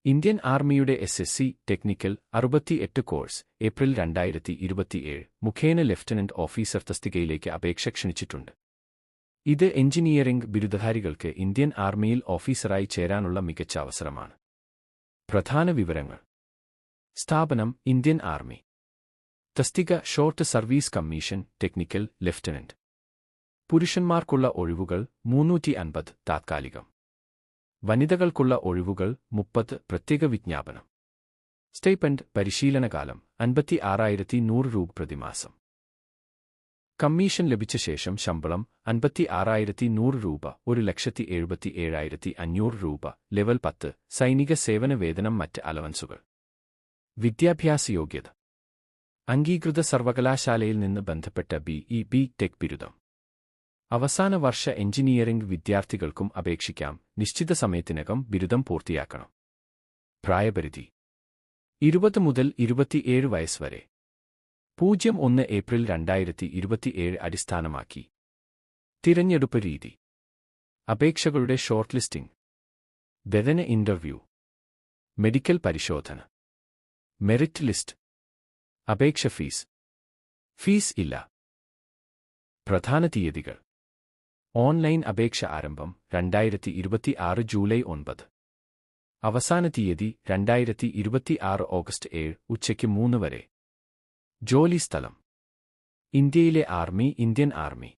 Indian ആർമിയുടെ SSC technical 68 course April 2027 മുഖേന lieutenant officer തസ്തികയിലേക്ക് അപേക്ഷ ക്ഷണിച്ചിട്ടുണ്ട്. ഇത് എഞ്ചിനീയറിംഗ് ബിരുദധാരികൾക്ക് ഇന്ത്യൻ ആർമിയിൽ ഓഫീസറായി ചേരാനുള്ള മികച്ച അവസരമാണ്. പ്രധാന വിവരങ്ങൾ. സ്ഥാപനം ഇന്ത്യൻ ആർമി. തസ്തിക short service commission technical lieutenant. പുരുഷന്മാർക്കുള്ള ഒഴിവുകൾ 350 താത്കാലികം. വനിതകൾക്കുള്ള ഒഴിവുകൾ 30 പ്രത്യേക വിജ്ഞാപനം. സ്റ്റൈപ്പൻഡ് പരിശീലനകാലം 56,100 രൂപ പ്രതിമാസം. കമ്മീഷൻ ലഭിച്ച ശേഷം ശമ്പളം 56,100 രൂപ 1,77,500 രൂപ ലെവൽ 10 സൈനിക സേവന വേതനം മറ്റ് അലവൻസുകൾ. വിദ്യാഭ്യാസ യോഗ്യത. അംഗീകൃത സർവകലാശാലയിൽ നിന്ന് ബന്ധപ്പെട്ട BE ടെക് ബിരുദം. അവസാന വർഷ എഞ്ചിനീയറിംഗ് വിദ്യാർത്ഥികൾക്കും അപേക്ഷിക്കാം. നിശ്ചിത സമയത്തിനകം ബിരുദം പൂർത്തിയാക്കണം. പ്രായപരിധി 20 മുതൽ 27 വയസ്സ് വരെ. 01 ഏപ്രിൽ 2027 അടിസ്ഥാനമാക്കി. തിരഞ്ഞെടുപ്പ് രീതി. അപേക്ഷകളുടെ ഷോർട്ട് ലിസ്റ്റിംഗ്. ബദന ഇന്റർവ്യൂ. മെഡിക്കൽ പരിശോധന. Merit list. അപേക്ഷ ഫീസ് ഇല്ല. പ്രധാന തീയതികൾ. ഓൺലൈൻ അപേക്ഷ ആരംഭം 2026 ജൂലൈ 9. അവസാന തീയതി 2026 ഓഗസ്റ്റ് 7 ഉച്ചയ്ക്ക് 3 വരെ. ജോലി സ്ഥലം. ഇന്ത്യയിലെ ആർമി, ഇന്ത്യൻ ആർമി.